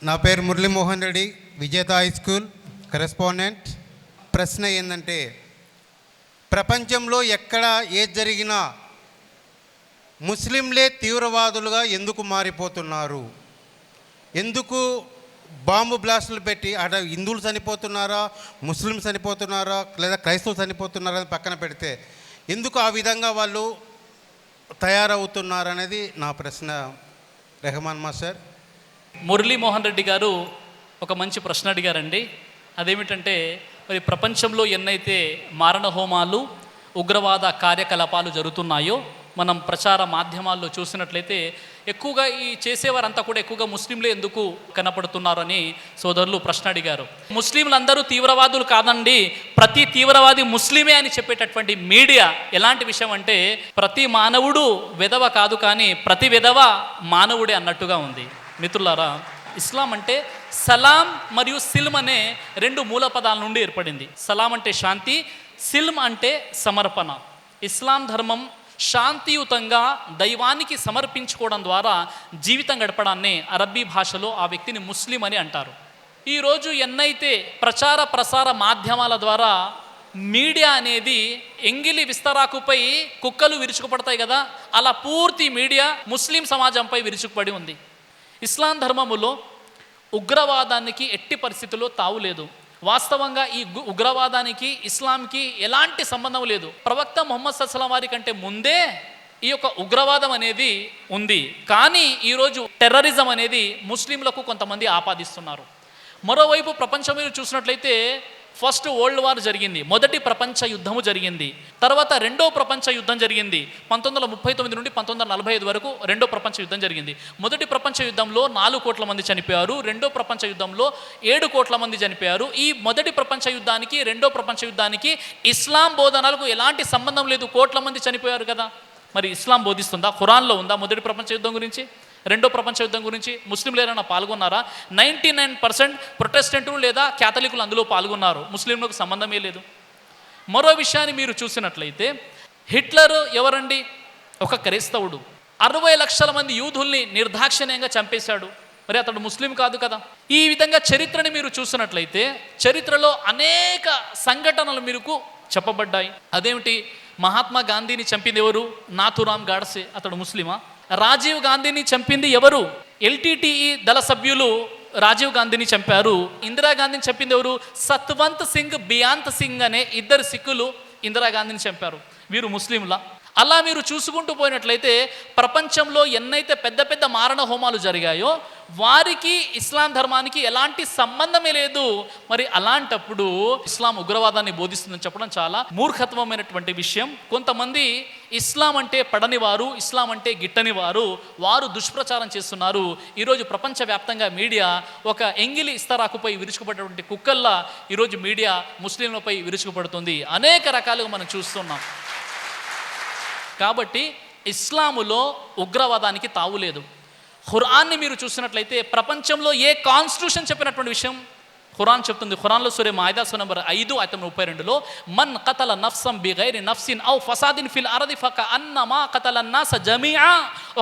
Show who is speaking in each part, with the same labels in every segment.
Speaker 1: నా పేరు మురళీమోహన్ రెడ్డి, విజేత హై స్కూల్ కరెస్పాండెంట్. ప్రశ్న ఏంటంటే, ప్రపంచంలో ఎక్కడ ఏది జరిగినా ముస్లింలే తీవ్రవాదులుగా ఎందుకు మారిపోతున్నారు? ఎందుకు బాంబు బ్లాస్టులు పెట్టి అక్కడ హిందువులు చనిపోతున్నారా, ముస్లిమ్స్ చనిపోతున్నారా, లేదా క్రైస్తవులు చనిపోతున్నారా అని పక్కన పెడితే ఎందుకు ఆ విధంగా వాళ్ళు తయారవుతున్నారనేది నా ప్రశ్న. రెహమాన్ మాస్టర్.
Speaker 2: మురళీమోహన్ రెడ్డి గారు ఒక మంచి ప్రశ్న అడిగారండి. అదేమిటంటే, మరి ప్రపంచంలో ఎన్నైతే మారణ హోమాలు, ఉగ్రవాద కార్యకలాపాలు జరుగుతున్నాయో మనం ప్రచార మాధ్యమాల్లో చూసినట్లయితే ఎక్కువగా ఈ చేసేవారంతా కూడా ఎక్కువగా ముస్లింలే ఎందుకు కనపడుతున్నారని సోదరులు ప్రశ్న అడిగారు. ముస్లింలందరూ తీవ్రవాదులు కాదండి, ప్రతి తీవ్రవాది ముస్లిమే అని చెప్పేటటువంటి మీడియా ఎలాంటి విషయం అంటే, ప్రతి మానవుడు విధవ కాదు కానీ ప్రతి విధవ మానవుడే అన్నట్టుగా ఉంది. మిత్రులారా, ఇస్లాం అంటే సలాం మరియు సిల్మ్ అనే రెండు మూల పదాల నుండి ఏర్పడింది. సలాం అంటే శాంతి, సిల్మ్ అంటే సమర్పణ. ఇస్లాం ధర్మం శాంతియుతంగా దైవానికి సమర్పించుకోవడం ద్వారా జీవితం గడపడాన్ని అరబ్బీ భాషలో ఆ వ్యక్తిని ముస్లిం అని అంటారు. ఈరోజు ఎన్నైతే ప్రచార ప్రసార మాధ్యమాల ద్వారా మీడియా అనేది ఎంగిలి విస్తరాకుపై కుక్కలు విరుచుకుపడతాయి కదా, అలా పూర్తి మీడియా ముస్లిం సమాజంపై విరుచుకుపడి ఉంది. ఇస్లాం ధర్మములో ఉగ్రవాదానికి ఎట్టి పరిస్థితుల్లో తావు లేదు. వాస్తవంగా ఈ ఉగ్రవాదానికి ఇస్లాంకి ఎలాంటి సంబంధం లేదు. ప్రవక్త ముహమ్మద్ సల్లల్లాహు వారి కంటే ముందే ఈ యొక్క ఉగ్రవాదం అనేది ఉంది. కానీ ఈరోజు టెర్రరిజం అనేది ముస్లింలకు కొంతమంది ఆపాదిస్తున్నారు. మరోవైపు ప్రపంచం మీద చూసినట్లయితే ఫస్ట్ వరల్డ్ వార్ జరిగింది, మొదటి ప్రపంచ యుద్ధము జరిగింది. తర్వాత రెండో ప్రపంచ యుద్ధం జరిగింది. 1939 నుండి 1945 వరకు రెండో ప్రపంచ యుద్ధం జరిగింది. మొదటి ప్రపంచ యుద్ధంలో 4 కోట్ల మంది చనిపోయారు. రెండో ప్రపంచ యుద్ధంలో 7 కోట్ల మంది చనిపోయారు. ఈ మొదటి ప్రపంచ యుద్ధానికి రెండో ప్రపంచ యుద్ధానికి ఇస్లాం బోధనలకు ఎలాంటి సంబంధం లేదు. కోట్ల మంది చనిపోయారు కదా, మరి ఇస్లాం బోధిస్తుందా? ఖురాన్లో ఉందా మొదటి ప్రపంచ యుద్ధం గురించి, రెండో ప్రపంచ యుద్ధం గురించి? ముస్లింలు ఏమైనా పాల్గొన్నారా? 99% ప్రొటెస్టెంట్లు లేదా క్యాథలికులు అందులో పాల్గొన్నారు. ముస్లింలకు సంబంధమే లేదు. మరో విషయాన్ని మీరు చూసినట్లయితే, హిట్లర్ ఎవరండి? ఒక క్రైస్తవుడు. 60 లక్షల మంది యూదుల్ని నిర్దాక్షిణ్యంగా చంపేశాడు. మరి అతడు ముస్లిం కాదు కదా. ఈ విధంగా చరిత్రని మీరు చూసినట్లయితే చరిత్రలో అనేక సంఘటనలు మీకు చెప్పబడ్డాయి. అదేమిటి? మహాత్మా గాంధీని చంపింది ఎవరు? నాథురామ్ గాడ్సే. అతడు ముస్లిమా? రాజీవ్ గాంధీని చంపింది ఎవరు? ఎల్టీటీఈ దళ సభ్యులు రాజీవ్ గాంధీని చంపారు. ఇందిరాగాంధీని చంపింది ఎవరు? సత్వంత్ సింగ్, బియాంత్ సింగ్ అనే 2 సిక్కులు ఇందిరాగాంధీని చంపారు. వీరు ముస్లింలా? అలా మీరు చూసుకుంటూ పోయినట్లయితే ప్రపంచంలో ఎన్నైతే పెద్ద పెద్ద మారణ హోమాలు జరిగాయో వారికి ఇస్లాం ధర్మానికి ఎలాంటి సంబంధమే లేదు. మరి అలాంటప్పుడు ఇస్లాం ఉగ్రవాదాన్ని బోధిస్తుందని చెప్పడం చాలా మూర్ఖత్వమైనటువంటి విషయం. కొంతమంది ఇస్లాం అంటే పడని వారు, ఇస్లాం అంటే గిట్టని వారు దుష్ప్రచారం చేస్తున్నారు. ఈరోజు ప్రపంచవ్యాప్తంగా మీడియా ఒక ఎంగిలి ఇస్తరాకుపై విరుచుకుపడేటువంటి కుక్కల్లా ఈరోజు మీడియా ముస్లింలపై విరుచుకుపడుతుంది. అనేక రకాలుగా మనం చూస్తున్నాం. కాబట్టి ఇస్లాములో ఉగ్రవాదానికి తావులేదు. ఖురాన్ని మీరు చూసినట్లయితే ప్రపంచంలో ఏ కాన్స్టిట్యూషన్ చెప్పినటువంటి విషయం ఖురాన్ చెప్తుంది. ఖురాన్లో సూరా మాయిదా నంబర్ 5 ఆయతం 32లో మన్ ఖతల నఫ్సం బిగైరి నఫ్సిన్ ఔ ఫసాదిన్ ఫిల్ అర్ది ఫకఅన్నమా ఖతలన్ నాస జమీఆ.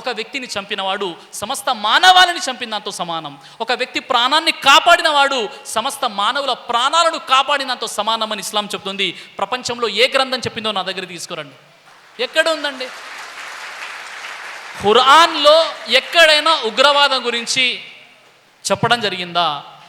Speaker 2: ఒక వ్యక్తిని చంపినవాడు సమస్త మానవాళిని చంపినంతో సమానం. ఒక వ్యక్తి ప్రాణాన్ని కాపాడినవాడు సమస్త మానవుల ప్రాణాలను కాపాడినంతో సమానమని ఇస్లాం చెప్తుంది. ప్రపంచంలో ఏ గ్రంథం చెప్పిందో నా దగ్గర తీసుకురండి. ఎక్కడ ఉందండి? ఖురాన్లో ఎక్కడైనా ఉగ్రవాదం గురించి చెప్పడం జరిగిందా?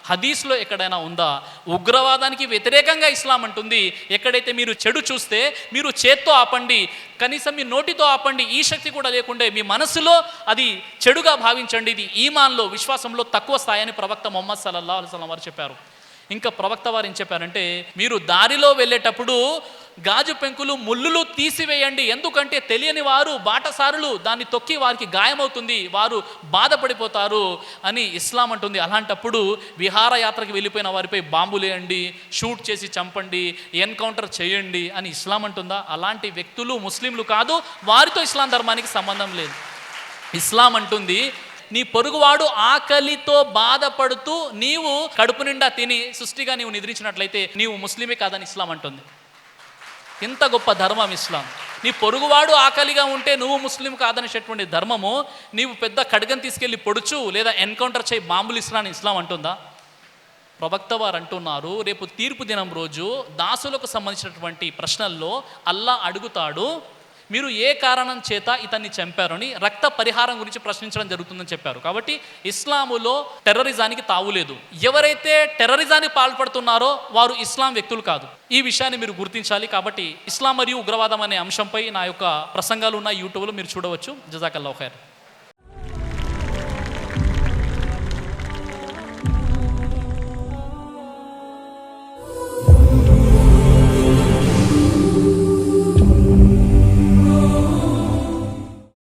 Speaker 2: హదీస్లో ఎక్కడైనా ఉందా? ఉగ్రవాదానికి వ్యతిరేకంగా ఇస్లాం అంటుంది. ఎక్కడైతే మీరు చెడు చూస్తే మీరు చేత్తో ఆపండి, కనీసం మీ నోటితో ఆపండి. ఈ శక్తి కూడా లేకుండే మీ మనసులో అది చెడుగా భావించండి. ఇది ఈమాన్లో, విశ్వాసంలో తక్కువ స్థాయి అని ప్రవక్త ముహమ్మద్ సల్లల్లాహు అలైహి వసల్లం వారు చెప్పారు. ఇంకా ప్రవక్త వారు ఏం చెప్పారంటే, మీరు దారిలో వెళ్ళేటప్పుడు గాజు పెంకులు, ముళ్ళులు తీసివేయండి. ఎందుకంటే తెలియని వారు, బాటసారులు దాన్ని తొక్కి వారికి గాయమవుతుంది, వారు బాధపడిపోతారు అని ఇస్లాం అంటుంది. అలాంటప్పుడు విహారయాత్రకు వెళ్ళిపోయిన వారిపై బాంబులేయండి, షూట్ చేసి చంపండి, ఎన్కౌంటర్ చేయండి అని ఇస్లాం అంటుందా? అలాంటి వ్యక్తులు ముస్లింలు కాదు, వారితో ఇస్లాం ధర్మానికి సంబంధం లేదు. ఇస్లాం అంటుంది, నీ పొరుగువాడు ఆకలితో బాధపడుతూ నీవు కడుపు నిండా తిని సృష్టిగా నీవు నిద్రించినట్లయితే నీవు ముస్లిమే కాదని ఇస్లాం అంటుంది. ఎంత గొప్ప ధర్మం ఇస్లాం. నీ పొరుగువాడు ఆకలిగా ఉంటే నువ్వు ముస్లిం కాదనేటటువంటి ధర్మము నీవు పెద్ద ఖడ్గం తీసుకెళ్ళి పొడుచు లేదా ఎన్కౌంటర్ చేయి మామూలు ఇస్లాం ఇస్లాం అంటుందా? ప్రవక్త వారు అంటున్నారు, రేపు తీర్పు దినం రోజు దాసులకు సంబంధించినటువంటి ప్రశ్నల్లో అల్లా అడుగుతాడు, మీరు ఏ కారణం చేత ఇతన్ని చంపారని రక్త పరిహారం గురించి ప్రశ్నించడం జరుగుతుందని చెప్పారు. కాబట్టి ఇస్లాములో టెర్రరిజానికి తావులేదు. ఎవరైతే టెర్రరిజానికి పాల్పడుతున్నారో వారు ఇస్లాం వ్యక్తులు కాదు. ఈ విషయాన్ని మీరు గుర్తించాలి. కాబట్టి ఇస్లాం మరియు ఉగ్రవాదం అనే అంశంపై నా యొక్క ప్రసంగాలు ఉన్న యూట్యూబ్లో మీరు చూడవచ్చు. జజాకల్లాహు ఖైర్.